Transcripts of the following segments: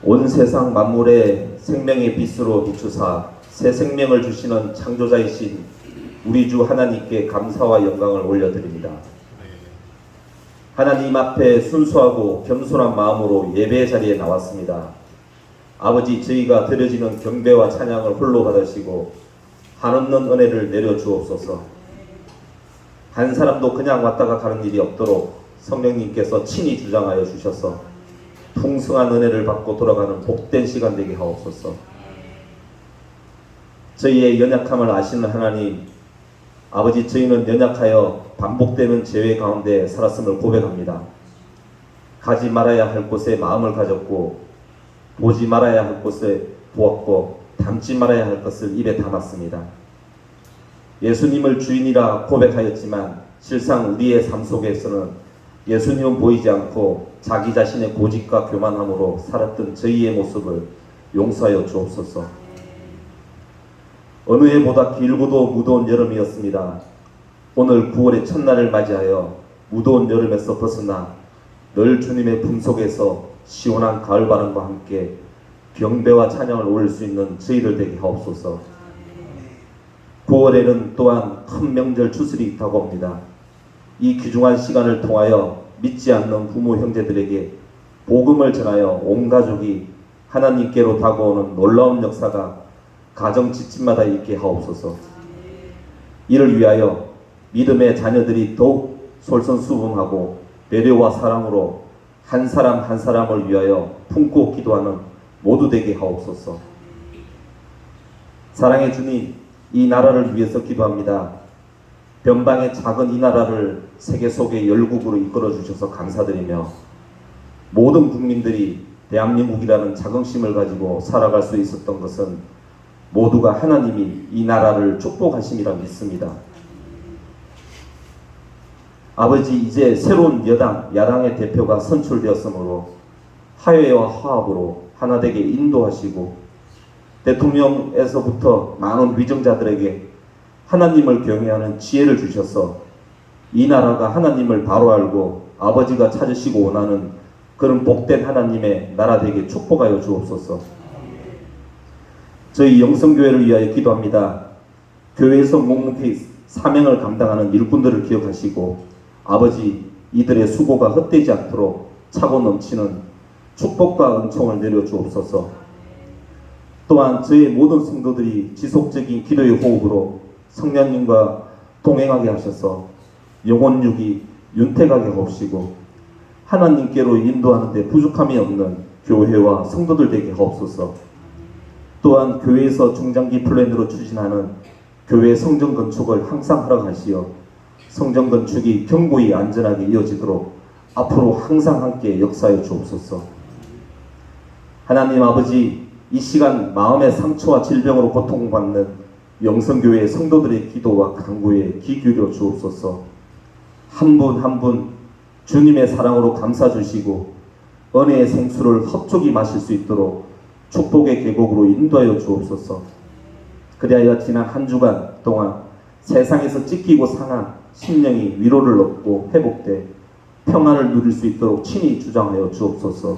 온 세상 만물에 생명의 빛으로 비추사 새 생명을 주시는 창조자이신 우리 주 하나님께 감사와 영광을 올려드립니다. 하나님 앞에 순수하고 겸손한 마음으로 예배 자리에 나왔습니다. 아버지, 저희가 드려지는 경배와 찬양을 홀로 받으시고 한없는 은혜를 내려주옵소서. 한 사람도 그냥 왔다가 가는 일이 없도록 성령님께서 친히 주장하여 주셔서 풍성한 은혜를 받고 돌아가는 복된 시간 되게 하옵소서. 저희의 연약함을 아시는 하나님, 아버지, 저희는 연약하여 반복되는 죄의 가운데 살았음을 고백합니다. 가지 말아야 할 곳에 마음을 가졌고, 보지 말아야 할 곳에 보았고, 담지 말아야 할 것을 입에 담았습니다. 예수님을 주인이라 고백하였지만 실상 우리의 삶 속에서는 예수님은 보이지 않고 자기 자신의 고집과 교만함으로 살았던 저희의 모습을 용서하여 주옵소서. 어느 해보다 길고도 무더운 여름이었습니다. 오늘 9월의 첫날을 맞이하여 무더운 여름에서 벗어나 늘 주님의 품속에서 시원한 가을바람과 함께 경배와 찬양을 올릴 수 있는 저희들 되게 하옵소서. 9월에는 또한 큰 명절 추슬이 있다고 합니다. 이 귀중한 시간을 통하여 믿지 않는 부모 형제들에게 복음을 전하여 온 가족이 하나님께로 다가오는 놀라운 역사가 가정 집집마다 있게 하옵소서. 이를 위하여 믿음의 자녀들이 더욱 솔선수범하고 배려와 사랑으로 한 사람 한 사람을 위하여 품고 기도하는 모두 되게 하옵소서. 사랑의 주님, 이 나라를 위해서 기도합니다. 변방의 작은 이 나라를 세계 속의 열국으로 이끌어 주셔서 감사드리며 모든 국민들이 대한민국이라는 자긍심을 가지고 살아갈 수 있었던 것은 모두가 하나님이 이 나라를 축복하심이라 믿습니다. 아버지, 이제 새로운 야당의 대표가 선출되었으므로 화해와 화합으로 하나되게 인도하시고 대통령에서부터 많은 위정자들에게 하나님을 경외하는 지혜를 주셔서 이 나라가 하나님을 바로 알고 아버지가 찾으시고 원하는 그런 복된 하나님의 나라 되게 축복하여 주옵소서. 저희 영성교회를 위하여 기도합니다. 교회에서 묵묵히 사명을 감당하는 일꾼들을 기억하시고 아버지, 이들의 수고가 헛되지 않도록 차고 넘치는 축복과 은총을 내려주옵소서. 또한 저희 모든 성도들이 지속적인 기도의 호흡으로 성령님과 동행하게 하셔서 영혼육이 윤택하게 하옵시고 하나님께로 인도하는 데 부족함이 없는 교회와 성도들 되게 하옵소서. 또한 교회에서 중장기 플랜으로 추진하는 교회 성전 건축을 항상 허락하시어 성전 건축이 견고히 안전하게 이어지도록 앞으로 항상 함께 역사해 주옵소서. 하나님 아버지, 이 시간 마음의 상처와 질병으로 고통받는 영성교회의 성도들의 기도와 간구에 귀 기울여 주옵소서. 한 분 한 분 주님의 사랑으로 감싸 주시고 은혜의 생수를 흡족히 마실 수 있도록 축복의 계곡으로 인도하여 주옵소서. 그리하여 지난 한 주간 동안 세상에서 찢기고 상한 심령이 위로를 얻고 회복돼 평안을 누릴 수 있도록 친히 주장하여 주옵소서.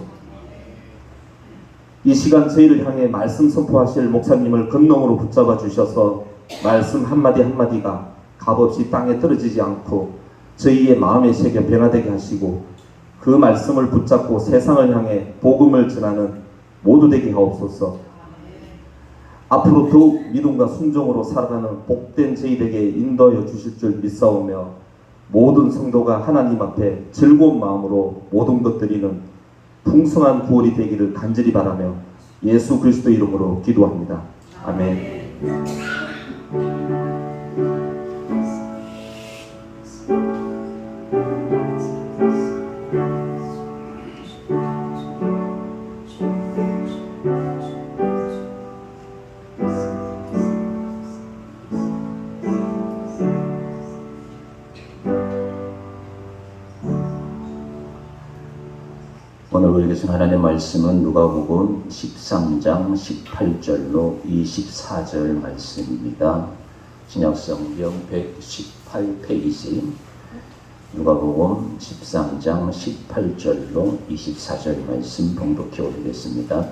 이 시간 저희를 향해 말씀 선포하실 목사님을 근nom으로 붙잡아 주셔서 말씀 한마디 한마디가 값없이 땅에 떨어지지 않고 저희의 마음의 색에 변화되게 하시고 그 말씀을 붙잡고 세상을 향해 복음을 전하는 모두 되게 하옵소서. 앞으로 더욱 믿음과 순종으로 살아가는 복된 저희에게 인도하여 주실 줄 믿사오며 모든 성도가 하나님 앞에 즐거운 마음으로 모든 것 드리는 풍성한 9월이 되기를 간절히 바라며 예수 그리스도 이름으로 기도합니다. 아멘. 오늘 우리에게 준 하나님의 말씀은 누가복음 13장 18절로 24절 말씀입니다. 신약성경 118페이지 누가복음 13장 18절로 24절 말씀 봉독해 올리겠습니다.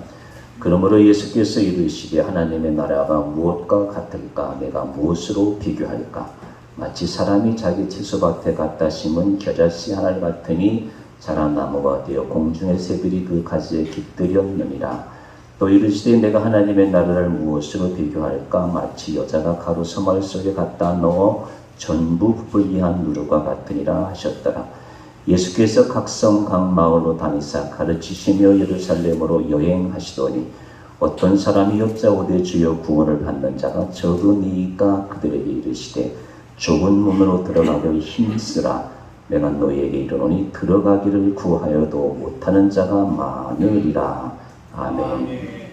그러므로 예수께서 이르시되 하나님의 나라가 무엇과 같을까? 내가 무엇으로 비교할까? 마치 사람이 자기 채소밭에 갖다 심은 겨자씨 하나 같으니 자란 나무가 되어 공중의 새들이 그 가지에 깃들였느니라. 또 이르시되 내가 하나님의 나라를 무엇으로 비교할까? 마치 여자가 가루 서말 속에 갖다 넣어 전부 분리한 누룩과 같으니라 하셨더라. 예수께서 각 성 각 마을로 다니사 가르치시며 예루살렘으로 여행하시더니 어떤 사람이 여짜오되 주여 구원을 받는 자가 적으니까 그들에게 이르시되 좁은 문으로 들어가려 힘쓰라. 내가 너희에게 이르노니 들어가기를 구하여도 못하는 자가 많으리라. 아멘.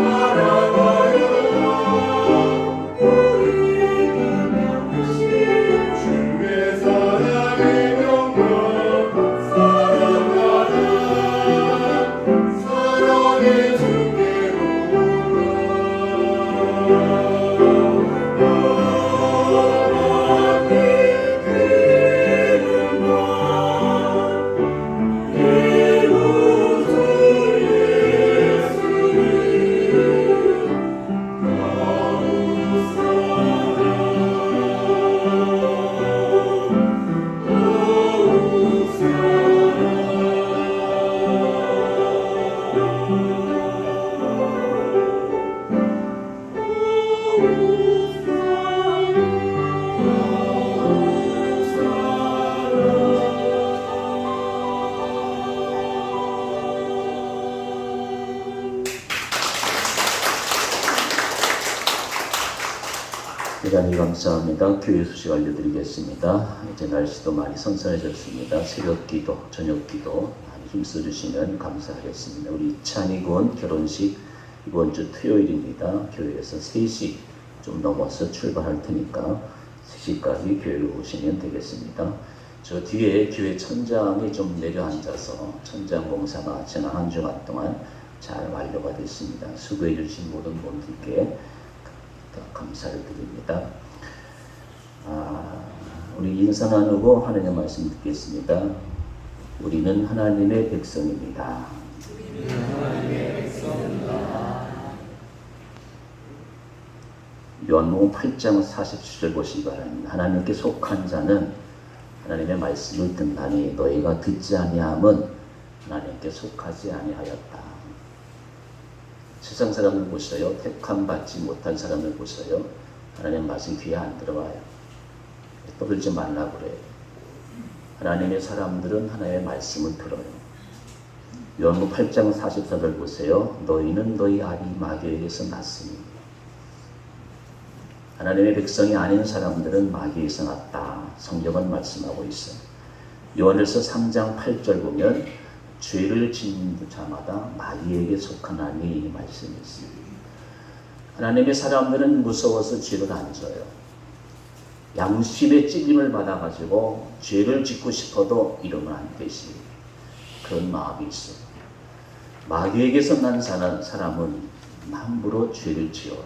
사랑하여 대단히 감사합니다. 교회 소식 알려드리겠습니다. 이제 날씨도 많이 선선해졌습니다. 새벽 기도, 저녁 기도 많이 힘써주시면 감사하겠습니다. 우리 찬이군 결혼식 이번 주 토요일입니다. 교회에서 3시 좀 넘어서 출발할 테니까 3시까지 교회로 오시면 되겠습니다. 저 뒤에 교회 천장이 좀 내려앉아서 천장 공사가 지난 한 주간 동안 잘 완료가 됐습니다. 수고해 주신 모든 분들께 감사를 드립니다. 우리 인사 나누고 하나님의 말씀 듣겠습니다. 우리는 하나님의 백성입니다. 요한복음 8장 47절 보시기 바랍니다. 하나님께 속한 자는 하나님의 말씀을 듣나니 너희가 듣지 아니함은 하나님께 속하지 아니하였다. 세상 사람을 보세요. 택함 받지 못한 사람을 보세요. 하나님 말씀 귀에 안 들어와요. 떠들지 말라고 그래요. 하나님의 사람들은 하나님의 말씀을 들어요. 요한복음 8장 44절 보세요. 너희는 너희 아비 마귀에게서 났으니. 하나님의 백성이 아닌 사람들은 마귀에서 났다. 성경은 말씀하고 있어요. 요한일서 3장 8절 보면 죄를 짓는 자마다 마귀에게 속하나니 말씀이 있습니다. 하나님의 사람들은 무서워서 죄를 안 져요. 양심의 찔림을 받아가지고 죄를 짓고 싶어도 이러면 안 되지. 그런 마음이 있어요. 마귀에게서 난 사람은 함부로 죄를 지어요.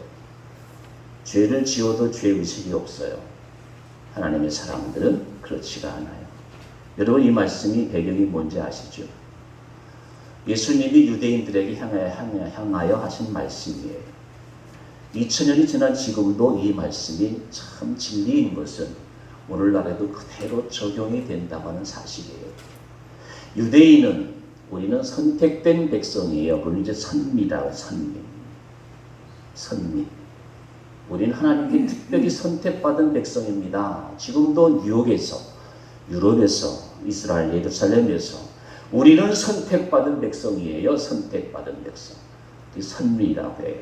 죄를 지어도 죄의식이 없어요. 하나님의 사람들은 그렇지가 않아요. 여러분 이 말씀이 배경이 뭔지 아시죠? 예수님이 유대인들에게 향하여 하신 말씀이에요. 2000년이 지난 지금도 이 말씀이 참 진리인 것은 오늘날에도 그대로 적용이 된다고 하는 사실이에요. 유대인은 우리는 선택된 백성이에요. 그걸 이제 선미라고 선미. 우리는 하나님께 특별히 선택받은 백성입니다. 지금도 뉴욕에서, 유럽에서, 이스라엘, 예루살렘에서 우리는 선택받은 백성이에요. 선택받은 백성. 선미라고 해요.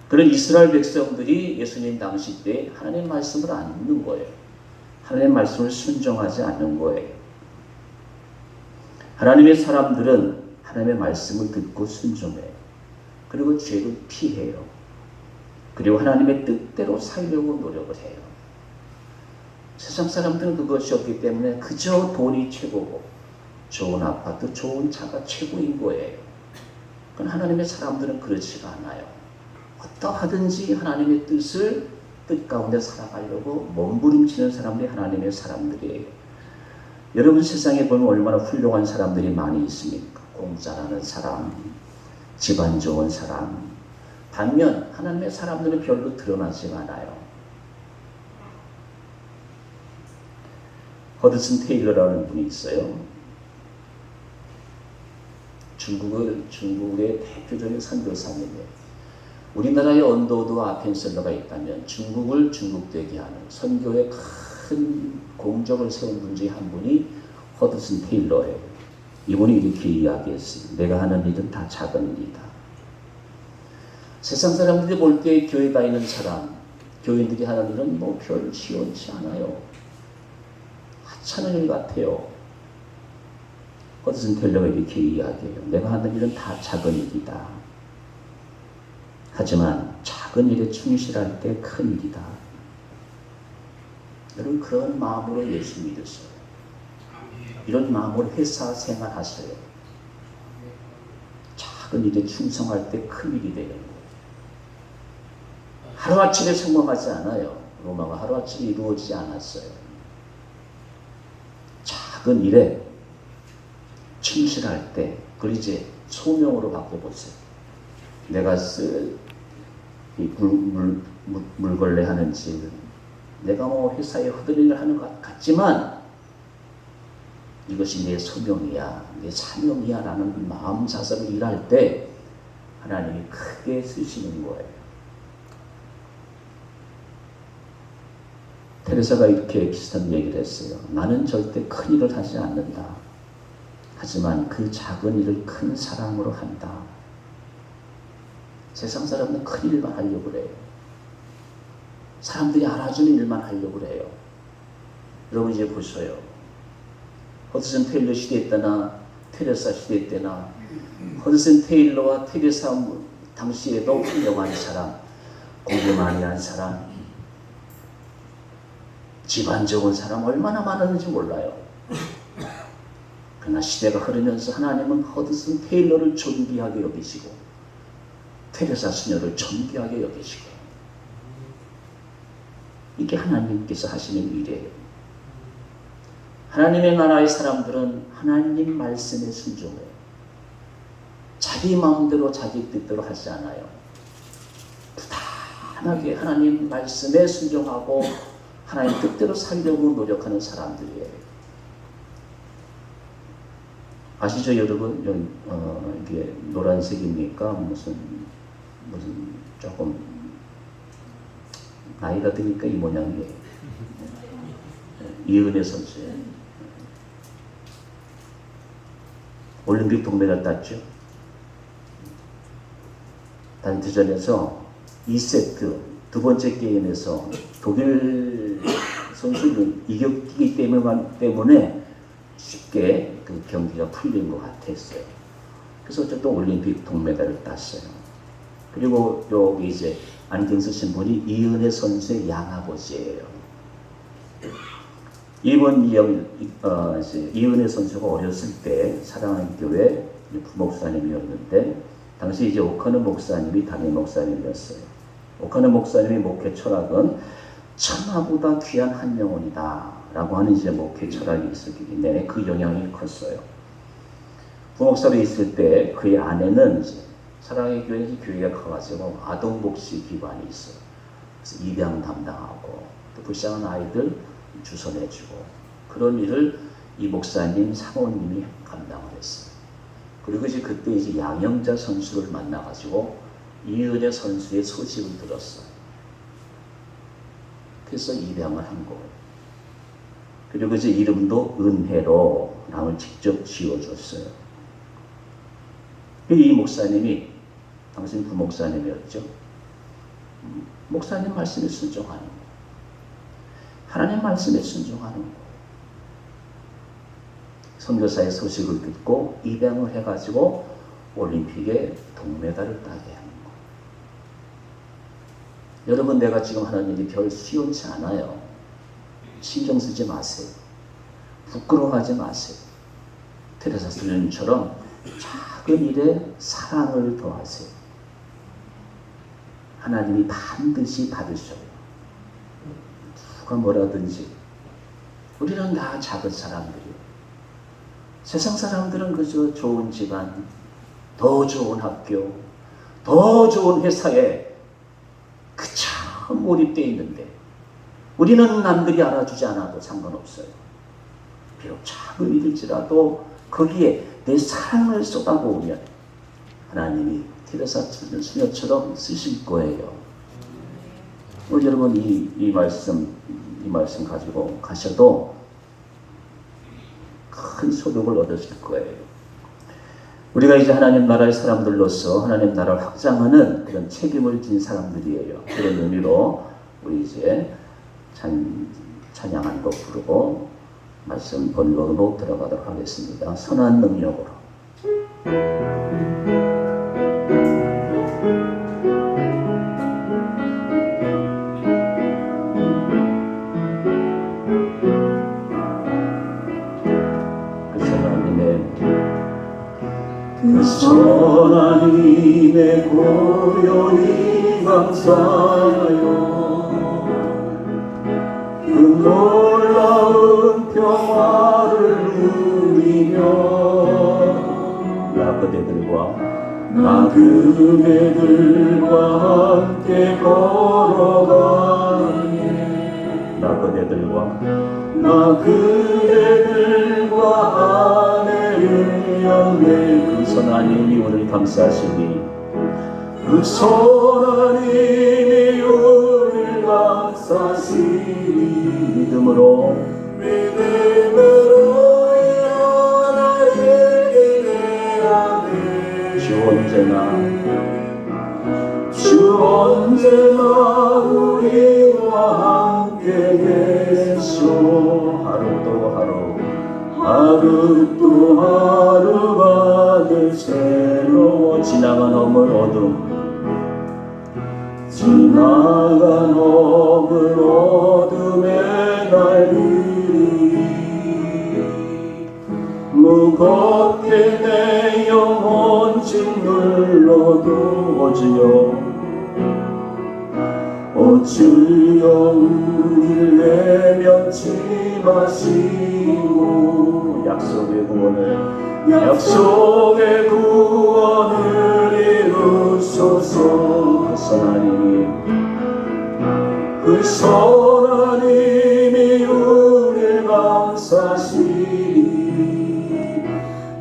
그런 이스라엘 백성들이 예수님 당시 때 하나님 말씀을 안 듣는 거예요. 하나님 말씀을 순종하지 않는 거예요. 하나님의 사람들은 하나님의 말씀을 듣고 순종해요. 그리고 죄를 피해요. 그리고 하나님의 뜻대로 살려고 노력을 해요. 세상 사람들은 그것이 없기 때문에 그저 돈이 최고고 좋은 아파트, 좋은 차가 최고인 거예요. 그러나 하나님의 사람들은 그렇지가 않아요. 어떠하든지 하나님의 뜻 가운데 살아가려고 몸부림치는 사람들이 하나님의 사람들이에요. 여러분 세상에 보면 얼마나 훌륭한 사람들이 많이 있습니까? 공자라는 사람, 집안 좋은 사람. 반면 하나님의 사람들은 별로 드러나지 않아요. 허드슨 테일러라는 분이 있어요. 중국의 대표적인 선교사님이에요. 우리나라의 언더우드 아펜셀러가 있다면 중국을 중국되게 하는 선교에 큰 공적을 세운 분 중에 한 분이 허드슨 테일러예요. 이분이 이렇게 이야기했어요. 내가 하는 일은 다 작은 일이다. 세상 사람들이 볼 때 교회 다니는 사람, 교인들이 하는 일은 뭐 별 시원치 않아요. 하찮은 일 같아요. 허드슨 테일러가 이렇게 이야기해요. 내가 하는 일은 다 작은 일이다. 하지만 작은 일에 충실할 때 큰 일이다. 여러분 그런 마음으로 예수 믿으세요. 이런 마음으로 회사 생활하세요. 작은 일에 충성할 때 큰 일이 되는 거예요. 하루아침에 성공하지 않아요. 로마가 하루아침에 이루어지지 않았어요. 작은 일에 충실할 때 그걸 이제 소명으로 바꿔보세요. 내가 물걸레 하는 집, 내가 뭐 회사에 허드렛을 하는 것 같지만 이것이 내 소명이야, 내 사명이야 라는 마음 자세로 일할 때 하나님이 크게 쓰시는 거예요. 테레사가 이렇게 비슷한 얘기를 했어요. 나는 절대 큰 일을 하지 않는다. 하지만 그 작은 일을 큰 사랑으로 한다. 세상 사람은 큰 일만 하려고 그래요. 사람들이 알아주는 일만 하려고 그래요. 여러분 이제 보셔요. 허드슨 테일러 시대 때나 테레사 시대 때나 허드슨 테일러와 테레사 당시에도 훌륭한 사람, 공부 많이 한 사람, 집안 좋은 사람 얼마나 많았는지 몰라요. 그러나 시대가 흐르면서 하나님은 허드슨 테일러를 존귀하게 여기시고 테레사 수녀를 존귀하게 여기시고, 이게 하나님께서 하시는 일이에요. 하나님의 나라의 사람들은 하나님 말씀에 순종해요. 자기 마음대로 자기 뜻대로 하지 않아요. 부단하게 하나님 말씀에 순종하고 하나님 뜻대로 살려고 노력하는 사람들이에요. 아시죠 여러분? 이게 노란색입니까? 무슨 조금 나이가 드니까 이 모양이에요. 이은혜 선수예요. 올림픽 동메달 땄죠. 단체전에서 2세트 두 번째 게임에서 독일 선수를 이겼기 때문에 쉽게 그 경기가 풀린 것 같았어요. 그래서 어쨌든 올림픽 동메달을 땄어요. 그리고 여기 이제 안경 쓰신 분이 이은혜 선수의 양아버지예요. 이은혜 선수가 어렸을 때 사랑하는 교회 부목사님이었는데, 당시 이제 오카노 목사님이 담임 목사님이었어요. 오카노 목사님의 목회 철학은 천하보다 귀한 한 영혼이다 라고 하는 이제 목회 철학이 있었기 때문에 그 영향이 컸어요. 부목사로 있을 때 그의 아내는 이제 사랑의 교회가 커가지고 아동복지 기관이 있어요. 그래서 입양 담당하고 또 불쌍한 아이들 주선해주고 그런 일을 이 목사님 사모님이 감당을 했어요. 그리고 이제 그때 이제 양영자 선수를 만나가지고 이은혜 선수의 소식을 들었어요. 그래서 입양을 한 거예요. 그리고 이제 이름도 은혜로 남을 직접 지어줬어요. 이 목사님이 당신 부목사님이었죠. 목사님 말씀에 순종하는 거, 하나님 말씀에 순종하는 거. 선교사의 소식을 듣고 입양을 해가지고 올림픽에 동메달을 따게 하는 거. 여러분, 내가 지금 하는 일이 별 쉬운치 않아요. 신경 쓰지 마세요. 부끄러워하지 마세요. 테레사 수녀님처럼 작은 일에 사랑을 더하세요. 하나님이 반드시 받으셔요. 누가 뭐라든지. 우리는 다 작은 사람들이에요. 세상 사람들은 그저 좋은 집안, 더 좋은 학교, 더 좋은 회사에 그저 몰입되어 있는데 우리는 남들이 알아주지 않아도 상관없어요. 비록 작은 일일지라도 거기에 내 사랑을 쏟아부으면 하나님이 테레사 수녀처럼 쓰실 거예요. 오늘 여러분 이 말씀 가지고 가셔도 큰 소득을 얻으실 거예요. 우리가 이제 하나님 나라의 사람들로서 하나님 나라를 확장하는 그런 책임을 진 사람들이에요. 그런 의미로 우리 이제 찬양한 곡 부르고 말씀 본론으로 들어가도록 하겠습니다. 선한 능력으로. 그 선한 힘에 고요히 감사하여 그 놀라운 평화를 누리며 나 그대들과 함께 걸어가네. 나 그대들과 아내를 연내. 그 선한 힘이 우리를 감싸시니 그 선한 힘이 우리를 감싸시니 믿음으로 일어나길 기대하네. 주 언제나 우리와 계셔. 하루 또 하루 하루 또 하루가 늘 새로워. 지나간 어둠 지나간 어둠의 날들이 무겁게 내 영혼 짓눌러도 주여 주여 우릴 내면치 마시고 약속의 구원을 이루소서. 그 선하님이 우릴 감싸시니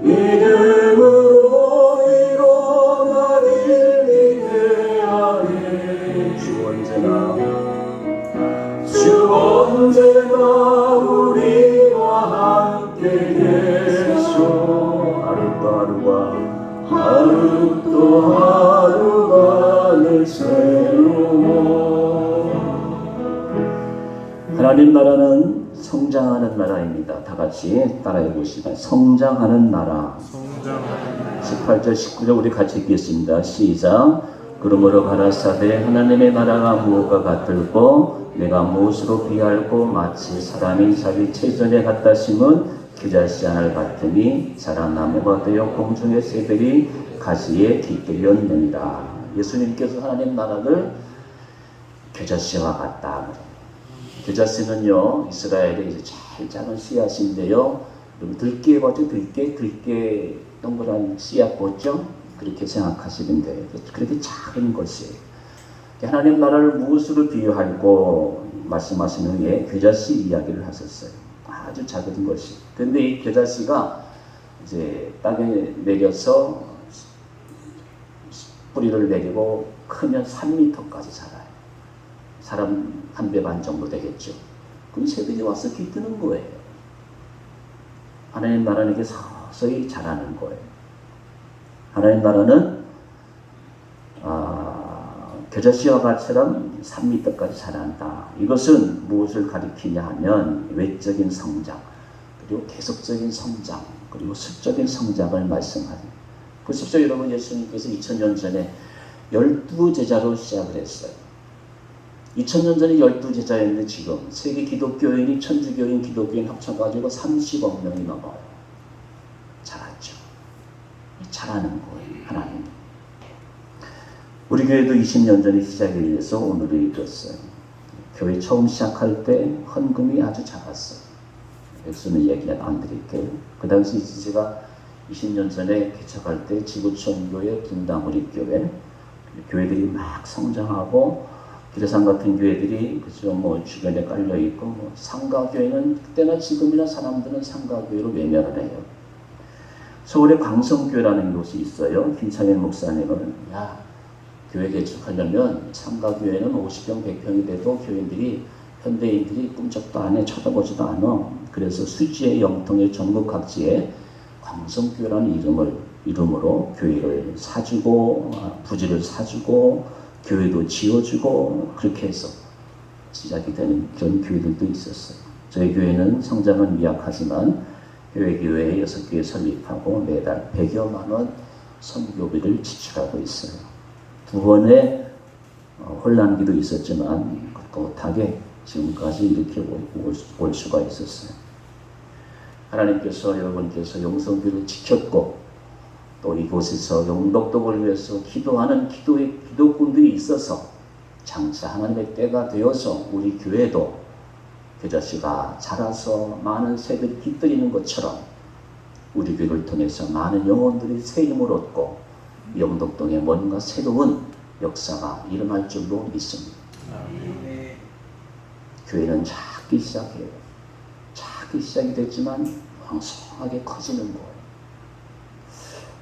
믿음으로 일어나 위대하네. 주 언제나 우리와 함께 계셔. 하루 또 하루가 늘 새로워. 하나님 나라는 성장하는 나라입니다. 다 같이 따라해 보시다. 성장하는 나라. 18절 19절 우리 같이 읽겠습니다. 시작. 그러므로 가라사대 하나님의 나라가 무엇과 같을꼬 내가 무엇으로 비할꼬 마치 사람이 자기 체전에 갖다 심은 겨자씨 하나를 같으니 자란 나무가 되어 공중의 새들이 가시에 깃들였느니라. 예수님께서 하나님 나라를 겨자씨와 같다. 겨자씨는요 이스라엘의 이제 제일 작은 씨앗인데요. 들깨 뭐죠? 들깨 동그란 씨앗 보죠? 그렇게 생각하시면 돼요. 그렇게 작은 것이에요. 하나님 나라를 무엇으로 비유할고 말씀하신 후에 겨자씨 이야기를 하셨어요. 아주 작은 것이. 근데 이 겨자씨가 이제 땅에 내려서 뿌리를 내리고 크면 3m까지 자라요. 사람 한 배 반 정도 되겠죠. 그럼 새들이 와서 깃드는 거예요. 하나님 나라는 이게 서서히 자라는 거예요. 하나님 나라는 겨자씨와 같이처럼 3m까지 자란다. 이것은 무엇을 가리키냐 하면 외적인 성장, 그리고 계속적인 성장, 그리고 수적인 성장을 말씀하는. 보십시오 여러분, 예수님께서 2000년 전에 12제자로 시작을 했어요. 2000년 전에 12제자였는데 지금 세계 기독교인이 천주교인 기독교인 합쳐가지고 30억 명이 넘어요. 자랐죠. 자라는 거예요. 하나님. 우리 교회도 20년 전에 시작에 의해서 오늘을 이뤘어요. 교회 처음 시작할 때 헌금이 아주 작았어요. 액수는 얘기 안 드릴게요. 그 당시 제가 20년 전에 개척할 때 지구촌 교회, 분당우리교회 교회들이 막 성장하고 기대산 같은 교회들이 그죠 뭐 주변에 깔려 있고 뭐 상가교회는 그때나 지금이나 사람들은 상가교회로 외면을 해요. 서울에 광성교회라는 곳이 있어요. 김창현 목사님은 교회 개척하려면 상가교회는 50평 100평이 돼도 교인들이 현대인들이 꿈쩍도 안 해 쳐다보지도 않아. 그래서 수지의 영통의 전국 각지에 광성교회라는 이름으로 교회를 사주고 부지를 사주고 교회도 지어주고 그렇게 해서 시작이 되는 그런 교회들도 있었어요. 저희 교회는 성장은 미약하지만 교회에 6교회 설립하고 매달 100여만 원 선교비를 지출하고 있어요. 두 번의 혼란기도 있었지만 꿋꿋하게 지금까지 이렇게 올 수가 있었어요. 하나님께서 여러분께서 용성교를 지켰고 또 이곳에서 영덕동을 위해서 기도하는 기도꾼들이 있어서 장차 하나님의 때가 되어서 우리 교회도 겨자씨가 자라서 많은 새들이 깃들이는 것처럼 우리 교회를 통해서 많은 영혼들이 새 힘을 얻고 영덕동에 뭔가 새로운 역사가 일어날 줄로 믿습니다. 교회는 작기 시작해요. 작기 시작이 됐지만 왕성하게 커지는 거예요.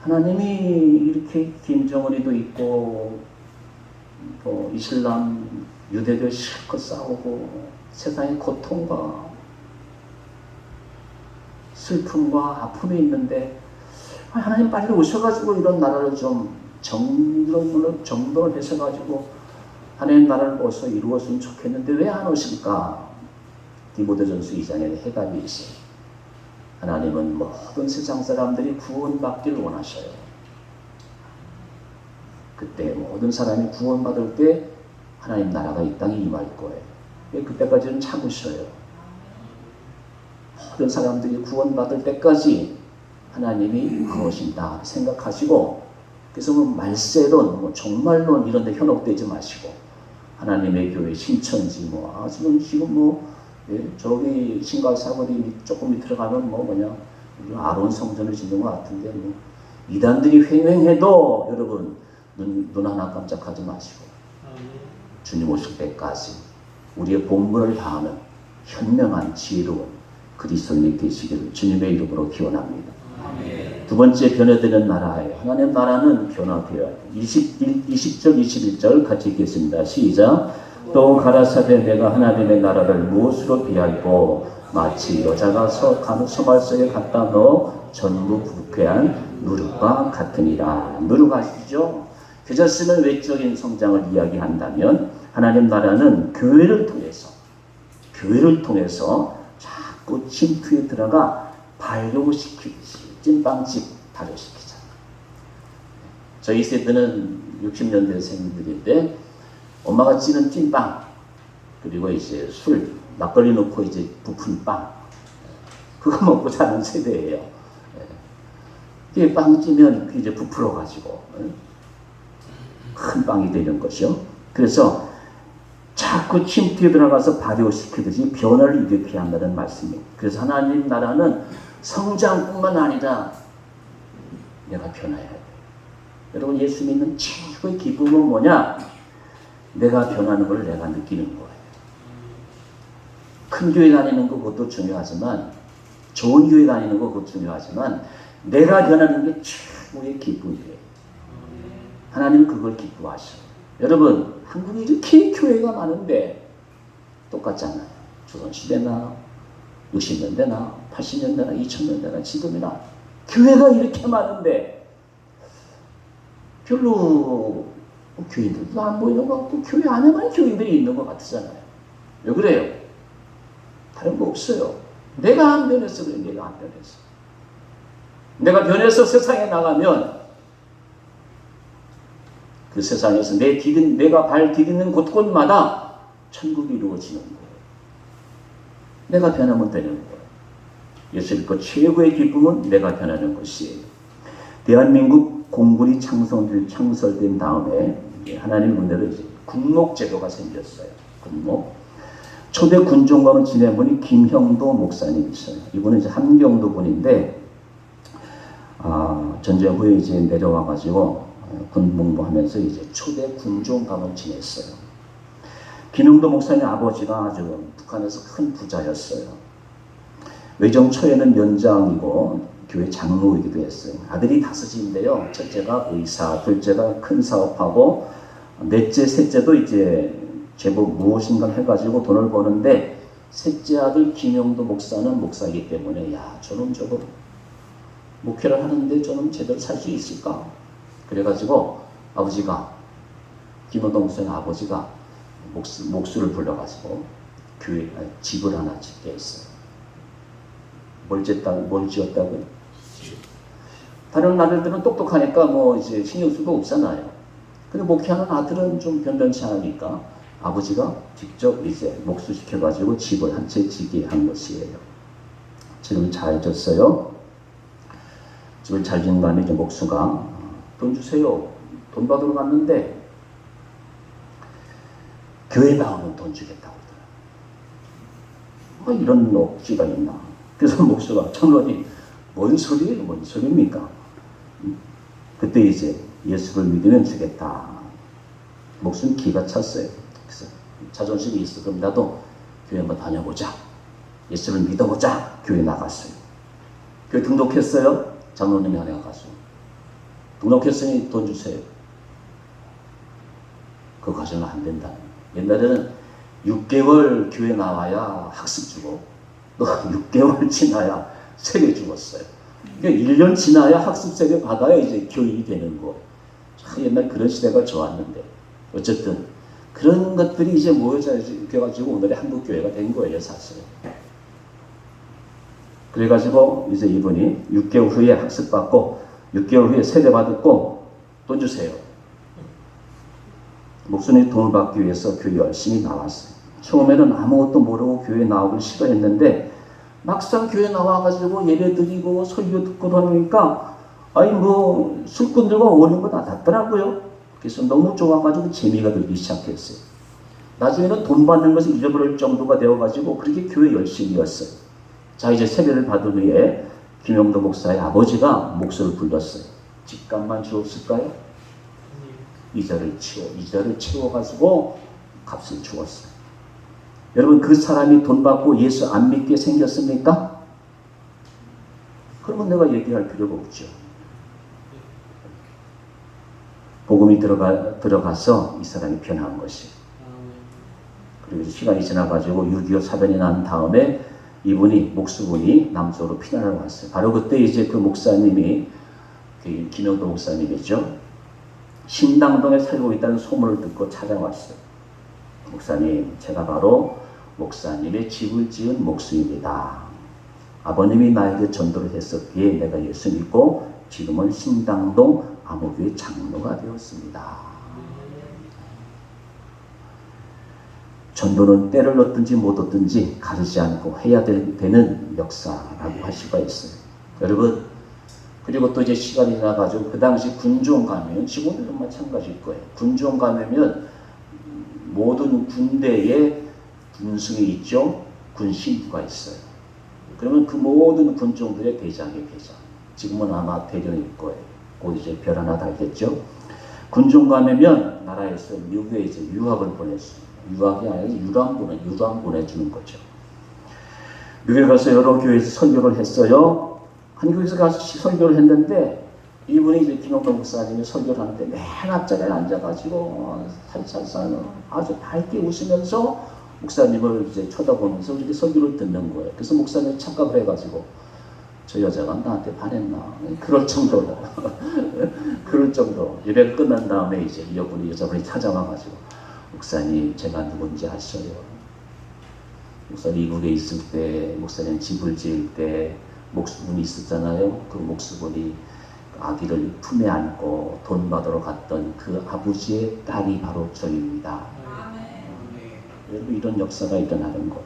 하나님이 이렇게 김정은이도 있고 또 이슬람 유대교 실컷 싸우고 세상에 고통과 슬픔과 아픔이 있는데 하나님 빨리 오셔가지고 이런 나라를 좀 정돈을 해서가지고 하나님 나라를 어서 이루었으면 좋겠는데 왜 안 오실까? 디모데전서 2장에 해답이 있어요. 하나님은 모든 세상 사람들이 구원받기를 원하셔요. 그때 모든 사람이 구원받을 때 하나님 나라가 이 땅에 임할 거예요. 그때까지는 참으셔요. 모든 사람들이 구원받을 때까지 하나님이 그것이다 생각하시고, 그래서 말세론, 종말론 이런 데 현혹되지 마시고, 하나님의 교회 신천지 지금 저기 신갈사거리 조금 밑으로 가면 우리 아론 성전을 짓는 것 같은데 이단들이 횡행해도 여러분 눈 하나 깜짝하지 마시고 주님 오실 때까지 우리의 본분을 다하는 현명한 지혜로운 그리스도인이 되시기를 주님의 이름으로 기원합니다. 두 번째 변화되는 나라예요. 하나님 나라는 변화되어야 돼요. 20절 21절 같이 읽겠습니다. 시작. 또 가라사대 내가 하나님의 나라를 무엇으로 비하이고 마치 여자가 소말 속에 갖다 넣어 전부 부패한 누룩과 같으니라. 누룩 아시죠? 그저 쓰는 외적인 성장을 이야기한다면 하나님 나라는 교회를 통해서 자꾸 침투에 들어가 발효시키듯이 찐빵집 발효시키잖아요. 저희 세대는 60년대생들인데 엄마가 찌는 찐빵, 그리고 이제 술, 막걸리 넣고 이제 부푼 빵, 그거 먹고 자는 세대예요. 이게 빵 찌면 이제 부풀어가지고 큰 빵이 되는 것이요. 그래서 자꾸 침투에 들어가서 발효시키듯이 변화를 일으켜야 한다는 말씀이에요. 그래서 하나님 나라는 성장뿐만 아니라 내가 변화해야 돼요. 여러분, 예수 믿는 최고의 기쁨은 뭐냐? 내가 변하는 걸 내가 느끼는 거예요. 큰 교회 다니는 거 그것도 중요하지만, 좋은 교회 다니는 거 그것도 중요하지만, 내가 변하는 게 최고의 기쁨이에요. 하나님은 그걸 기뻐하셔요. 여러분, 한국에 이렇게 교회가 많은데 똑같잖아요. 조선시대나 60년대나 80년대나 2000년대나 지금이나 교회가 이렇게 많은데 별로 교인들도 안 보이는 것 같고 교회 안에만 교인들이 있는 것 같으잖아요. 왜 그래요? 다른 거 없어요. 내가 안 변해서 그래. 내가 안 변해서. 내가 변해서 세상에 나가면 그 세상에서 내가 발 디디는 곳곳마다 천국이 이루어지는 거예요. 내가 변하면 되는 거예요. 예수 믿고 최고의 기쁨은 내가 변하는 것이에요. 대한민국 공군이 창설된 다음에 하나님 은혜로 이제 군목제도가 생겼어요. 군목. 초대 군종관을 지낸 분이 김형도 목사님이셔요. 이분은 이제 함경도 분인데 전쟁 후에 이제 내려와가지고 군복무하면서 이제 초대 군종관을 지냈어요. 김형도 목사님 아버지가 아주 북한에서 큰 부자였어요. 외정 초에는 면장이고 교회 장로이기도 했어요. 아들이 5인데요. 첫째가 의사, 둘째가 큰 사업하고 넷째, 셋째도 이제 제법 무엇인가 해가지고 돈을 버는데 셋째 아들 김형도 목사는 목사이기 때문에 저놈 저거 목회를 하는데 저놈 제대로 살 수 있을까? 그래가지고 아버지가 김형도 목사님 아버지가 목수를 불러가지고 교회 집을 하나 짓게 했어요. 뭘 지었다고요? 다른 아들들은 똑똑하니까 이제 신경 쓸거 없잖아요. 근데 목회하는 아들은 좀 변변치 않으니까 아버지가 직접 이제 목수시켜가지고 집을 한 채 지게 한 것이에요. 집을 잘 졌어요. 집을 잘 짓는 다음에 이제 목수가 돈 주세요. 돈 받으러 갔는데 교회 나오면 돈 주겠다고 그러더라고요. 이런 억지가 있나. 그래서 목수가 청년이 뭔 소리입니까? 그때 이제 예수를 믿으면 주겠다. 목수는 기가 찼어요. 그래서 자존심이 있어. 그럼 나도 교회 한번 다녀보자. 예수를 믿어보자. 교회 나갔어요. 교회 등록했어요. 장로님이 하나 가서 등록했으니 돈 주세요. 그거 가져는 안 된다. 옛날에는 6개월 교회 나와야 학습 주고 또 6개월 지나야 세례 주었어요. 그러니까 1년 지나야 학습 세례 받아야 이제 교인이 되는 거. 참 옛날 그런 시대가 좋았는데 어쨌든 그런 것들이 이제 모여져가지고 오늘의 한국교회가 된 거예요, 사실. 그래가지고 이제 이분이 6개월 후에 학습받고 6개월 후에 세례받았고 돈 주세요. 목사님 돈을 받기 위해서 교회 열심히 나왔어요. 처음에는 아무것도 모르고 교회 나오기 싫어했는데 막상 교회 나와가지고 예배 드리고 설교 듣고 하니까 아니 뭐 술꾼들과 어울리는 거 낫더라고요. 그래서 너무 좋아가지고 재미가 들기 시작했어요. 나중에는 돈 받는 것을 잊어버릴 정도가 되어가지고 그렇게 교회 열심히였어요. 자, 이제 세례를 받은 후에 김영도 목사의 아버지가 목소리를 불렀어요. 집값만 주었을까요? 이자를 채워가지고 값을 주었어요. 여러분, 그 사람이 돈 받고 예수 안 믿게 생겼습니까? 그러면 내가 얘기할 필요가 없죠. 복음이 들어가서 이 사람이 변한 것이. 그리고 시간이 지나가지고 6.25 사변이 난 다음에 이분이, 목수분이 남쪽으로 피난을 왔어요. 바로 그때 이제 그 목사님이, 김영도 목사님이죠. 신당동에 살고 있다는 소문을 듣고 찾아왔어요. 목사님, 제가 바로 목사님의 집을 지은 목수입니다. 아버님이 나에게 전도를 했었기에 내가 예수 믿고 지금은 신당동 암호교회 장로가 되었습니다. 전도는 때를 얻든지 못 얻든지 가르지 않고 해야 되는 역사라고 할 수가 있어요. 여러분, 그리고 또 이제 시간이 지나가지고 그 당시 군종 가면, 지금도 마찬가지일 거예요. 군종 가면 모든 군대에 군승이 있죠. 군신부가 있어요. 그러면 그 모든 군종들의 대장이 대장. 지금은 아마 대령일 거예요. 곧 이제 별 하나 달겠죠. 군종 가면 나라에서 미국에 이제 유학을 보냈어요. 유학이 아니라 유람 보내주는 거죠. 미국에 가서 여러 교회에서 설교를 했어요. 한국에서 가서 설교를 했는데 이분이 이제 김영도 목사님이 설교를 하는데 맨 앞자리에 앉아가지고 살살살 아주 밝게 웃으면서 목사님을 이제 쳐다보면서 이렇게 설교를 듣는 거예요. 그래서 목사님이 착각을 해가지고 저 여자가 나한테 반했나 그럴 정도로 그럴 정도. 예배가 끝난 다음에 이제 여자분이 찾아와가지고 목사님, 제가 누군지 아셔요? 목사님 이북에 있을 때, 목사님 집을 지을 때 목수분이 있었잖아요. 그 목수분이 아기를 품에 안고 돈 받으러 갔던 그 아버지의 딸이 바로 저입니다. 여러분, 이런 역사가 일어나는 거예요.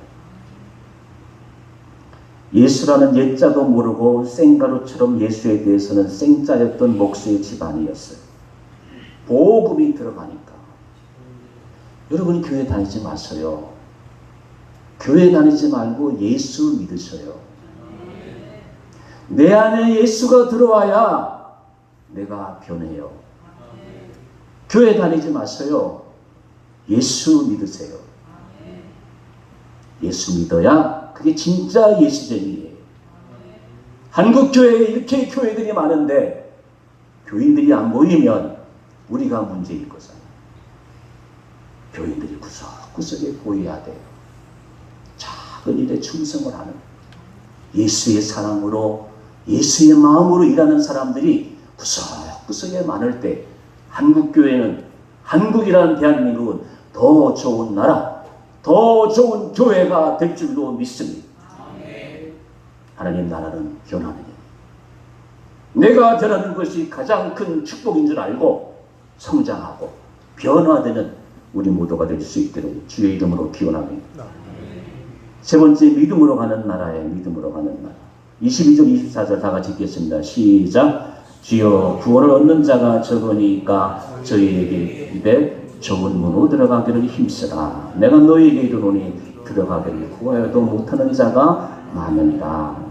예수라는 옛자도 모르고 생가루처럼 예수에 대해서는 생짜였던 목수의 집안이었어요. 복음이 들어가니까. 여러분이 교회 다니지 마세요. 교회 다니지 말고 예수 믿으셔요. 내 안에 예수가 들어와야 내가 변해요. 교회 다니지 마세요. 예수 믿으세요. 예수 믿어야 그게 진짜 예수쟁이에요. 한국 교회에 이렇게 교회들이 많은데 교인들이 안 모이면 우리가 문제일 거잖아요. 교인들이 구석구석에 보여야 돼요. 작은 일에 충성을 하는, 예수의 사랑으로 예수의 마음으로 일하는 사람들이 구석구석에 많을 때 한국교회는, 한국이라는 대한민국은 더 좋은 나라, 더 좋은 교회가 될 줄로 믿습니다. 하나님 나라는 변하는 일. 내가 변하는 것이 가장 큰 축복인 줄 알고 성장하고 변화되는 우리 모두가 될 수 있도록 주의 이름으로 기원합니다. 세 번째, 믿음으로 가는 나라에 믿음으로 가는 나라. 22절 24절 다 같이 읽겠습니다. 시작. 주여 구원을 얻는 자가 적으니까 저희에게 입에 좁은 문으로 들어가기를 힘쓰라. 내가 너희에게 이르노니 들어가기를 구하여도 못하는 자가 많으니라.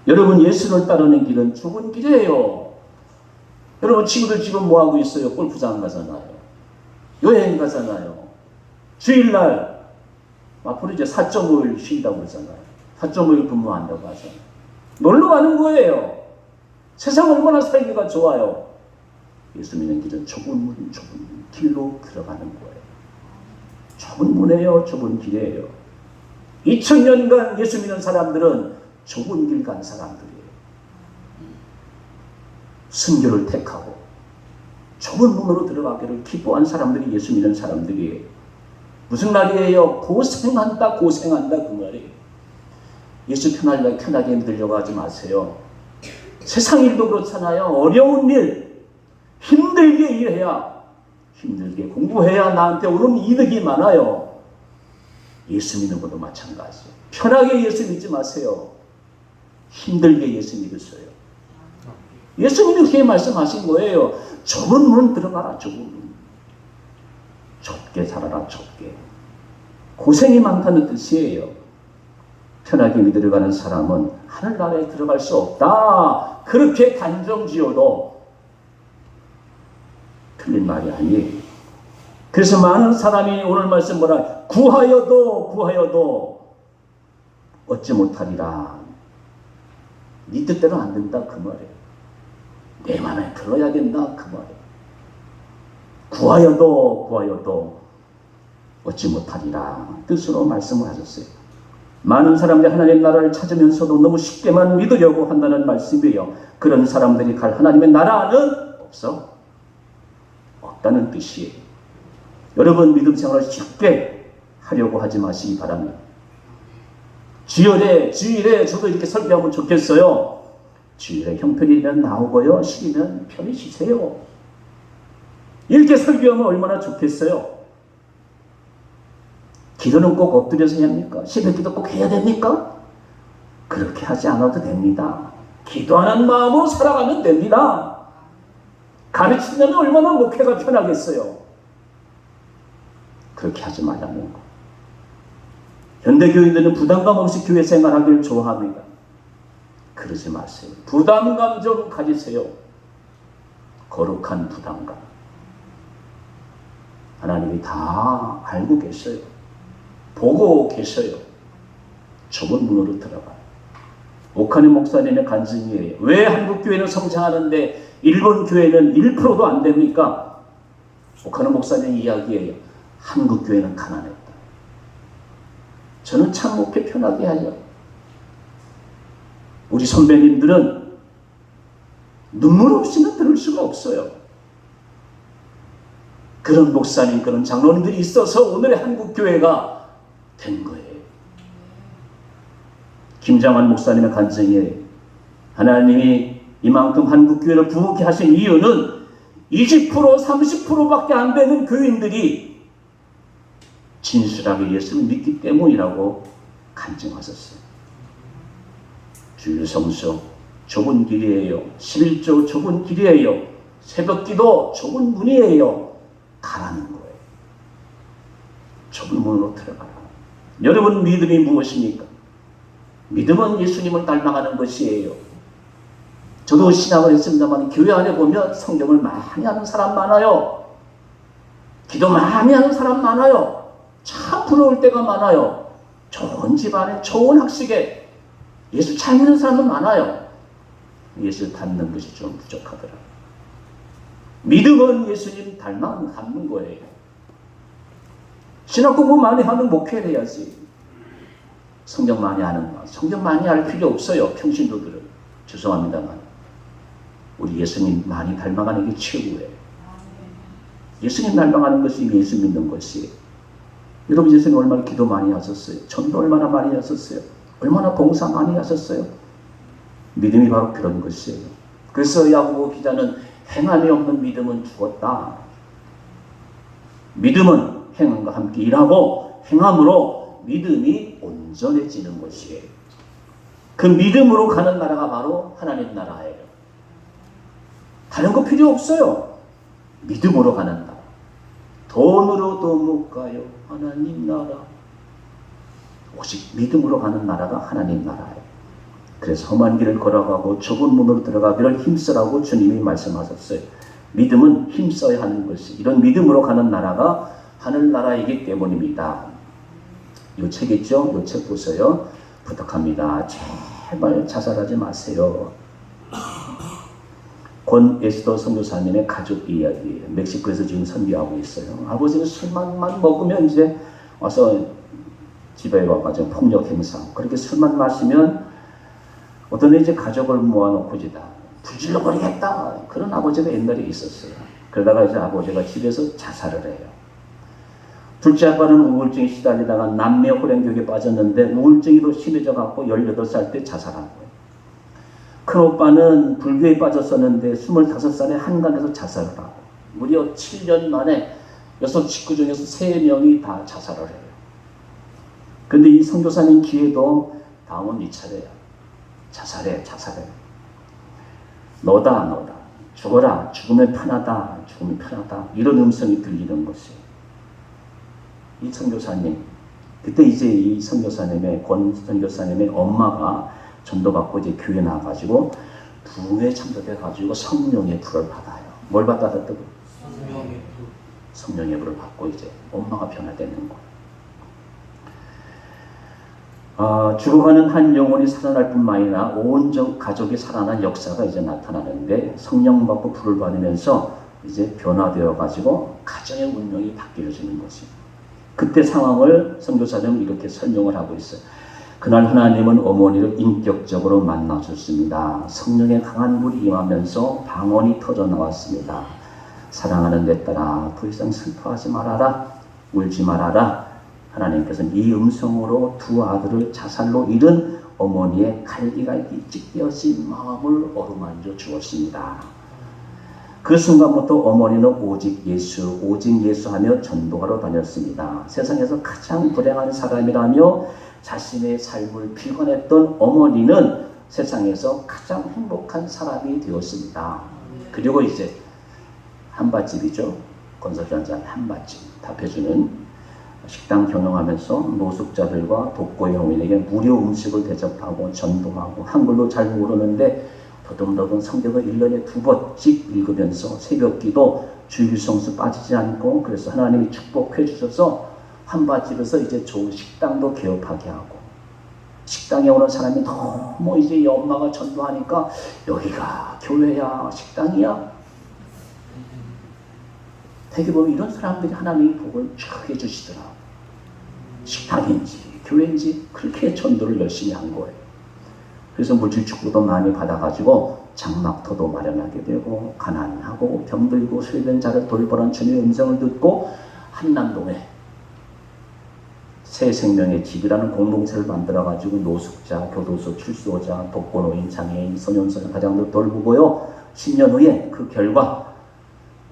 여러분, 예수를 따르는 길은 좁은 길이에요. 여러분, 친구들 지금 뭐하고 있어요? 골프장 가잖아요. 여행 가잖아요. 주일날 앞으로 이제 4.5일 쉰다고 그러잖아요. 4.5일 근무한다고 하잖아요. 놀러 가는 거예요. 세상 얼마나 살기가 좋아요. 예수 믿는 길은 좁은 길로 들어가는 거예요. 좁은 문이에요. 좁은 길이에요. 2000년간 예수 믿는 사람들은 좁은 길 간 사람들이에요. 순교를 택하고 좁은 문으로 들어가기를 기뻐한 사람들이 예수 믿는 사람들이에요. 무슨 말이에요? 고생한다 고생한다 그 말이에요. 예수 편하게 믿으려고 하지 마세요. 세상 일도 그렇잖아요. 어려운 일, 힘들게 일해야, 힘들게 공부해야 나한테 오는 이득이 많아요. 예수 믿는 것도 마찬가지예요. 편하게 예수 믿지 마세요. 힘들게 예수 믿으세요. 예수님이 그렇게 말씀하신 거예요. 좁은 문 들어가라. 좁은 문. 좁게 살아라. 좁게. 고생이 많다는 뜻이에요. 편하게 믿으려 가는 사람은 하늘나라에 들어갈 수 없다. 그렇게 단정지어도 틀린 말이 아니에요. 그래서 많은 사람이 오늘 말씀 뭐라 구하여도 얻지 못하리라. 네 뜻대로 안 된다 그 말이에요. 내 맘에 들어야 된다 그 말이에요. 구하여도 얻지 못하리라 뜻으로 말씀을 하셨어요. 많은 사람들이 하나님의 나라를 찾으면서도 너무 쉽게만 믿으려고 한다는 말씀이에요. 그런 사람들이 갈 하나님의 나라는 없다는 뜻이에요. 여러분 믿음 생활을 쉽게 하려고 하지 마시기 바랍니다. 주일에 저도 이렇게 설교하면 좋겠어요. 주일에 형편이면 나오고요. 쉬면 편히 쉬세요. 이렇게 설교하면 얼마나 좋겠어요. 기도는 꼭 엎드려서 해야 합니까? 새벽기도 꼭 해야 됩니까? 그렇게 하지 않아도 됩니다. 기도하는 마음으로 살아가면 됩니다. 가르치려면 얼마나 목회가 편하겠어요. 그렇게 하지 말라는 거. 현대교인들은 부담감 없이 교회 생활하기를 좋아합니다. 그러지 마세요. 부담감 좀 가지세요. 거룩한 부담감. 하나님이 다 알고 계셔요. 보고 계셔요. 좁은 문으로 들어가요. 오카네 목사님의 간증이에요. 왜 한국 교회는 성장하는데 일본 교회는 1%도 안 됩니까? 오카네 목사님 이야기예요. 한국 교회는 가난했다. 저는 참 목회 편하게 하죠. 우리 선배님들은 눈물 없이는 들을 수가 없어요. 그런 목사님, 그런 장로님들이 있어서 오늘의 한국 교회가 된 거예요. 김장환 목사님의 간증이에요. 하나님이 이만큼 한국 교회를 부흥케 하신 이유는 20% 30%밖에 안 되는 교인들이 진실하게 예수를 믿기 때문이라고 간증하셨어요. 주일 성수 좁은 길이에요. 11조 좁은 길이에요. 새벽기도 좁은 문이에요. 가라는 거예요. 좁은 문으로 들어가라. 여러분 믿음이 무엇입니까? 믿음은 예수님을 닮아가는 것이에요. 저도 신앙을 했습니다만 교회 안에 보면 성경을 많이 하는 사람 많아요. 기도 많이 하는 사람 많아요. 참 부러울 때가 많아요. 좋은 집안에 좋은 학식에 예수 잘 믿는 사람은 많아요. 예수 닮는 것이 좀 부족하더라고요. 믿음은 예수님 닮는 거예요. 신학 공부 많이 하는 목회를 해야지. 성경 많이 하는 거. 성경 많이 할 필요 없어요. 평신도들은. 죄송합니다만. 우리 예수님 많이 닮아가는 게 최고예요. 예수님 닮아가는 것이 예수 믿는 것이에요. 여러분 예수님 얼마나 기도 많이 하셨어요. 전도 얼마나 많이 하셨어요. 얼마나 봉사 많이 하셨어요. 믿음이 바로 그런 것이에요. 그래서 야고보 기자는 행함이 없는 믿음은 죽었다. 믿음은 행함과 함께 일하고 행함으로 믿음이 온전해지는 것이에요. 그 믿음으로 가는 나라가 바로 하나님 나라예요. 다른 거 필요 없어요. 믿음으로 가는 나라. 돈으로도 못 가요. 하나님 나라. 오직 믿음으로 가는 나라가 하나님 나라예요. 그래서 험한 길을 걸어가고 좁은 문으로 들어가기를 힘쓰라고 주님이 말씀하셨어요. 믿음은 힘써야 하는 것이, 이런 믿음으로 가는 나라가 하늘나라이기 때문입니다. 이 책 있죠? 이 책 보세요. 부탁합니다. 제발 자살하지 마세요. 권 에스더 선교사님의 가족 이야기예요. 멕시코에서 지금 선교하고 있어요. 아버지는 술만 먹으면 이제 와서 집에 와가지고 폭력 행사. 그렇게 술만 마시면 어떤 이제 가족을 모아놓고 이제 다 불질러 버리겠다. 그런 아버지가 옛날에 있었어요. 그러다가 이제 아버지가 집에서 자살을 해요. 둘째 아빠는 우울증에 시달리다가 남매 호랭교육에 빠졌는데 우울증이 더 심해져 갖고 18살 때 자살한 거예요. 큰 오빠는 불교에 빠졌었는데 25살에 한간에서 자살을 하고 무려 7년 만에 6식구 중에서 3명이 다 자살을 해요. 그런데 이 선교사님 기회도 다음은 네 차례야. 자살해. 너다. 죽어라. 죽음이 편하다. 이런 음성이 들리는 것이에요. 이 선교사님, 그때 이제 이 선교사님의 권 선교사님의 엄마가 전도받고 이제 교회 나가지고 부흥에 참석해가지고 성령의 불을 받아요. 뭘 받았다고? 성령의 불을 받고 이제 엄마가 변화되는 거예요. 죽어가는 한 영혼이 살아날 뿐만 아니라 온 가족이 살아난 역사가 이제 나타나는데 성령 받고 불을 받으면서 이제 변화되어 가지고 가정의 운명이 바뀌어지는 것이. 그때 상황을 선교사님은 이렇게 설명을 하고 있어요. 그날 하나님은 어머니를 인격적으로 만나줬습니다. 성령의 강한 불이 임하면서 방언이 터져 나왔습니다. 사랑하는 내 딸아, 더 이상 슬퍼하지 말아라, 울지 말아라. 하나님께서는 이 음성으로 두 아들을 자살로 잃은 어머니의 갈기갈기 찢겨진 마음을 어루만져 주었습니다. 그 순간부터 어머니는 오직 예수 하며 전도하러 다녔습니다. 세상에서 가장 불행한 사람이라며 자신의 삶을 비관했던 어머니는 세상에서 가장 행복한 사람이 되었습니다. 그리고 이제 한밭집이죠. 건설현장 한밭집 답해주는 식당 경영하면서 노숙자들과 독거의 영혼에게 무료 음식을 대접하고 전도하고 한글도 잘 모르는데 더듬더듬 성경을 1년에 2번씩 읽으면서 새벽기도 주일성수 빠지지 않고 그래서 하나님이 축복해 주셔서 한밭집에서 이제 좋은 식당도 개업하게 하고 식당에 오는 사람이 너무 이제 이 엄마가 전도하니까 여기가 교회야 식당이야 되게 보면 이런 사람들이 하나님이 복을 쫙 해주시더라. 식당인지 교회인지 그렇게 전도를 열심히 한 거예요. 그래서 물질 축복도 많이 받아가지고 장막터도 마련하게 되고 가난하고 병들고 소외된 자를 돌보라는 주님의 음성을 듣고 한남동에 새 생명의 집이라는 공동체를 만들어가지고 노숙자, 교도소 출소자, 독거노인, 장애인, 소년소년 가장들 돌보고요. 10년 후에 그 결과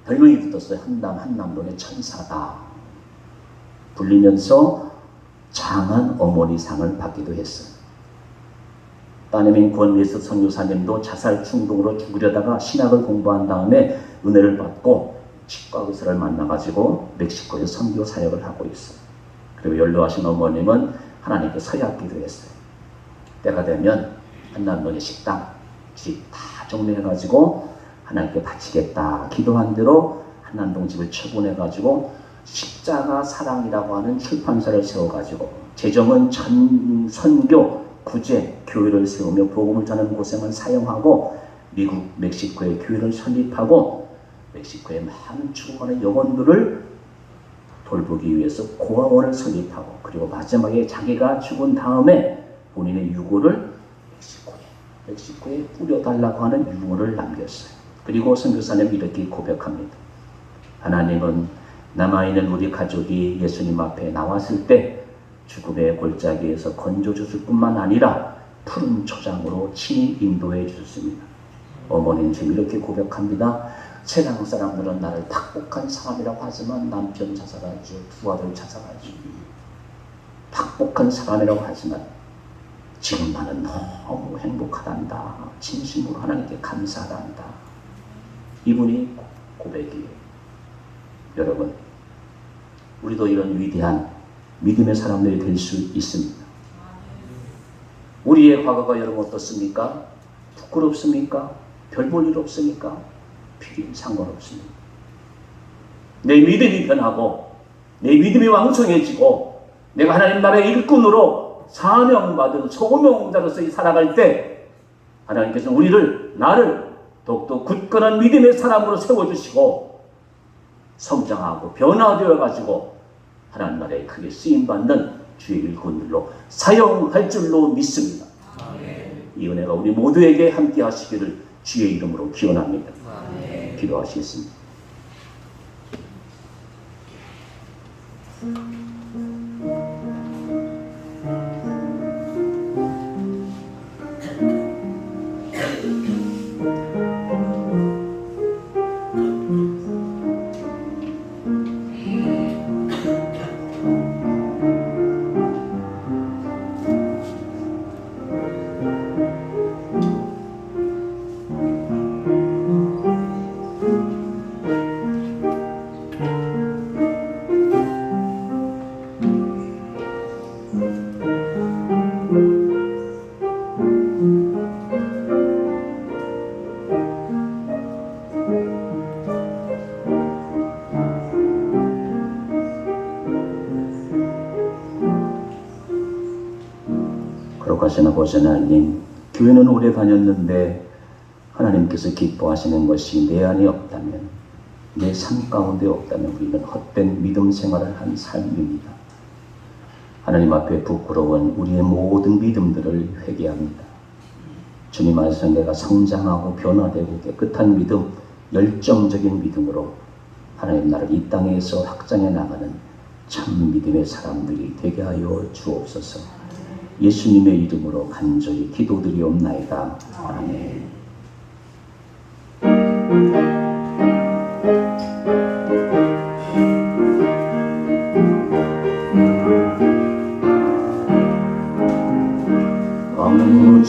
별명이 붙었어요. 한남동의 천사다 불리면서 장한 어머니상을 받기도 했어요. 따님인 권예수 선교사님도 자살 충동으로 죽으려다가 신학을 공부한 다음에 은혜를 받고 치과 의사를 만나가지고 멕시코에 선교 사역을 하고 있어요. 그리고 연로하신 어머님은 하나님께 서약기도 했어요. 때가 되면 한남동의 식당, 집 다 정리해가지고 하나님께 바치겠다. 기도한 대로 한남동 집을 처분해가지고 십자가 사랑이라고 하는 출판사를 세워가지고 재정은 선교, 구제, 교회를 세우며 복음을 전하는 곳에만 사용하고 미국, 멕시코에 교회를 설립하고 멕시코에 많은 죽어가는 영혼들을 돌보기 위해서 고아원을 설립하고 그리고 마지막에 자기가 죽은 다음에 본인의 유골을 멕시코에 뿌려달라고 하는 유언을 남겼어요. 그리고 선교사님이 이렇게 고백합니다. 하나님은 남아있는 우리 가족이 예수님 앞에 나왔을 때 죽음의 골짜기에서 건져주실 뿐만 아니라 푸른 초장으로 친히 인도해 주셨습니다. 어머니는 지금 이렇게 고백합니다. 세상 사람들은 나를 박복한 사람이라고 하지만 남편 자살하죠. 두 아들 자살하죠. 박복한 사람이라고 하지만 지금 나는 너무 행복하단다. 진심으로 하나님께 감사한다. 이분이 고백이에요. 여러분, 우리도 이런 위대한 믿음의 사람들이 될 수 있습니다. 우리의 과거가 여러분 어떻습니까? 부끄럽습니까? 별 볼 일 없습니까? 필요 상관없습니다. 내 믿음이 변하고 내 믿음이 왕성해지고 내가 하나님 나라의 일꾼으로 사명받은 소명자로서 살아갈 때 하나님께서는 나를 더욱더 굳건한 믿음의 사람으로 세워주시고 성장하고 변화되어 가지고 하나님 나라에 크게 쓰임받는 주의 일꾼들로 사용할 줄로 믿습니다. 아멘. 이 은혜가 우리 모두에게 함께 하시기를 주의 이름으로 기원합니다. 아멘. 기도하시겠습니다. 거룩하신 아버지 하나님, 교회는 오래 다녔는데 하나님께서 기뻐하시는 것이 내 안에 없다면, 내 삶 가운데 없다면 우리는 헛된 믿음 생활을 한 삶입니다. 하나님 앞에 부끄러운 우리의 모든 믿음들을 회개합니다. 주님 안에서 내가 성장하고 변화되고 깨끗한 믿음, 열정적인 믿음으로 하나님 나를 이 땅에서 확장해 나가는 참 믿음의 사람들이 되게 하여 주옵소서. 예수님의 이름으로 간절히 기도드리옵나이다. 아멘.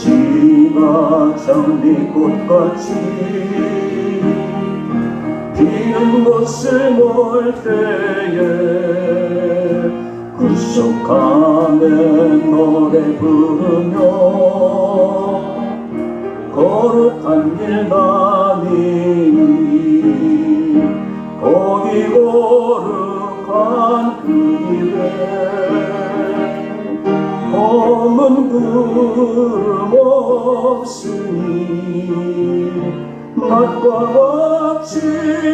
황무지가 장미꽃같이 피는 것을 볼 때에 구속함에 노래 부르며 거룩한 길 다니니 거기 거룩한 그 길에 검은 구름 없으니 낮과 같이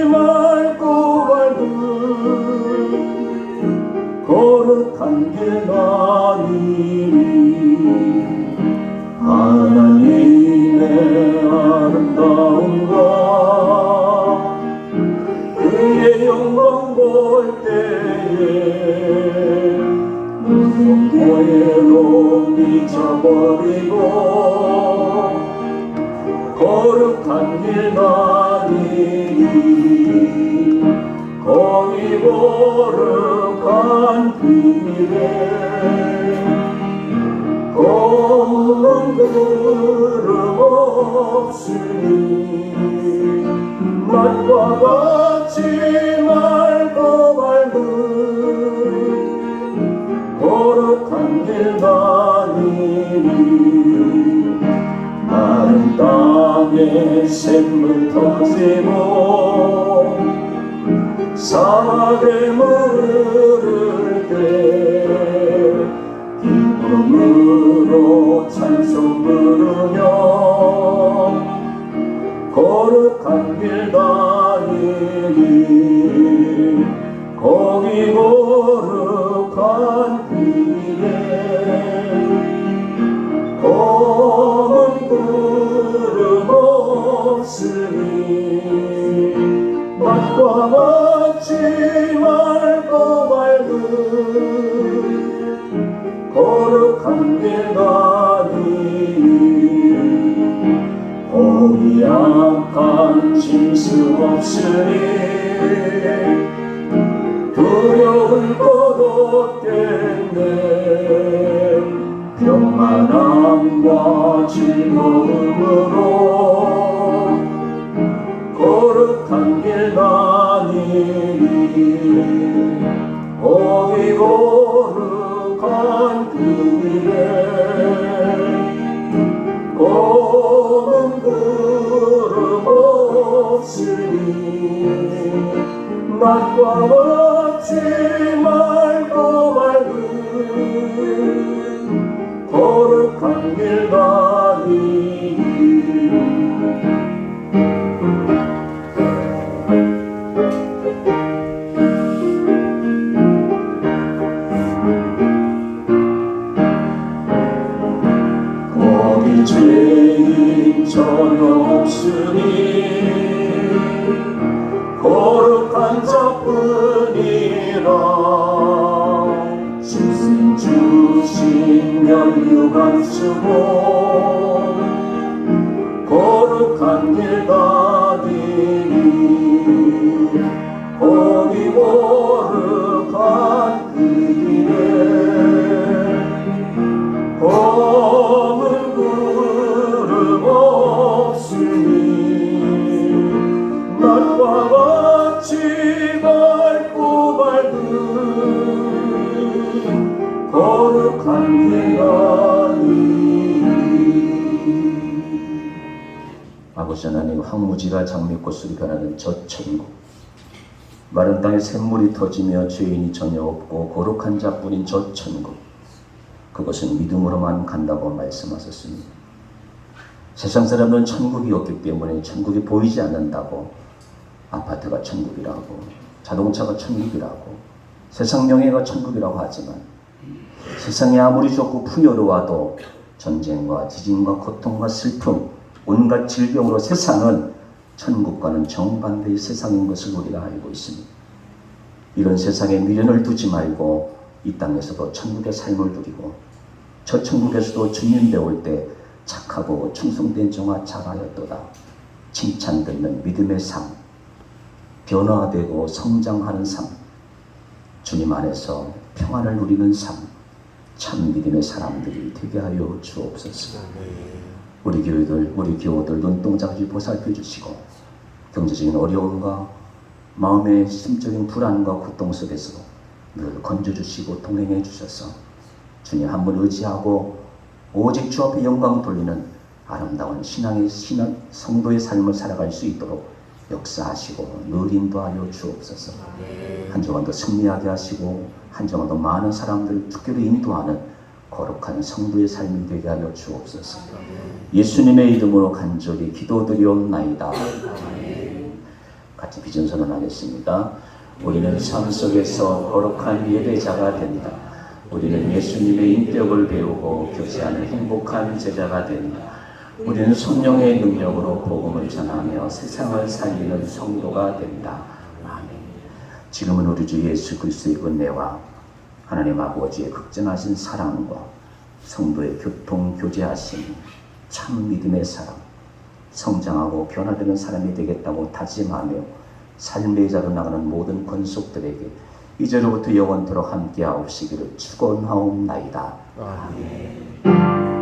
맑고 밝은 거룩한 길 다니니 하나님의 아름다움과 그의 영광 볼 때에 오해로 미쳐버리고 거룩한 길 다니니 거기 거룩한 길에 검은 구름 없으니 낮과 같이 맑고 밝은 거룩한 길 다니니 마른 땅에 샘물 터지고 사막에 물을 때 기쁨으로 찬송 부르며 거룩한 길 다니니 거기 거룩한 길에 검은 구름 없으니 낮과 같이 맑고 밝은 거룩한 길 다니니 거기 약한 짐승 없으니 두려울 것 없겠네 평안함과 즐거움으로 거룩한 길 다니니 거기 거룩한 그 길에 검은 구름 없으니 낮과 같이 맑고 밝은 거룩한 길 다니니 거기 죄인 전혀 없으니 거룩한 자뿐이 주간 쓰고 거룩한 길 가리니 거기 거룩한 그 길에 검은 구름 없으니 날과 같이 밝고 밝은 거룩한 길 가리니. 아버지 하나님, 황무지가 장미꽃으로 변하는 저 천국, 마른 땅에 샘물이 터지며 죄인이 전혀 없고 거룩한 자뿐인 저 천국, 그것은 믿음으로만 간다고 말씀하셨습니다. 세상 사람은 천국이 없기 때문에 천국이 보이지 않는다고 아파트가 천국이라고, 자동차가 천국이라고, 세상 명예가 천국이라고 하지만 세상이 아무리 좁고 풍요로워도 전쟁과 지진과 고통과 슬픔, 온갖 질병으로 세상은 천국과는 정반대의 세상인 것을 우리가 알고 있습니다. 이런 세상에 미련을 두지 말고 이 땅에서도 천국의 삶을 누리고 저 천국에서도 주님 배울 때 착하고 충성된 종아 잘하였도다 칭찬 듣는 믿음의 삶, 변화되고 성장하는 삶, 주님 안에서 평안을 누리는 삶, 참 믿음의 사람들이 되게 하여 주옵소서. 우리 교회들, 우리 교우들 눈동자를 보살펴 주시고 경제적인 어려움과 마음의 심적인 불안과 고통 속에서 늘 건져주시고 동행해 주셔서 주님 한 분 의지하고 오직 주 앞에 영광 돌리는 아름다운 신앙의 성도의 삶을 살아갈 수 있도록 역사하시고 늘 인도하여 주옵소서. 한 주간도 승리하게 하시고 한 주간도 많은 사람들을 주께로 인도하는 거룩한 성도의 삶이 되게 하여 주옵소서. 예수님의 이름으로 간절히 기도드리옵나이다. 같이 비전 선언하겠습니다. 우리는 삶 속에서 거룩한 예배자가 된다. 우리는 예수님의 인격을 배우고 교제하는 행복한 제자가 된다. 우리는 성령의 능력으로 복음을 전하며 세상을 살리는 성도가 된다. 아멘. 지금은 우리 주 예수 그리스도의 은혜와 하나님 아버지의 극진하신 사랑과 성도의 교통 교제하심, 참 믿음의 사랑, 성장하고 변화되는 사람이 되겠다고 다짐하며 삶의 자로 나가는 모든 권속들에게 이제로부터 영원토록 함께하옵시기를 축원하옵나이다. 아멘.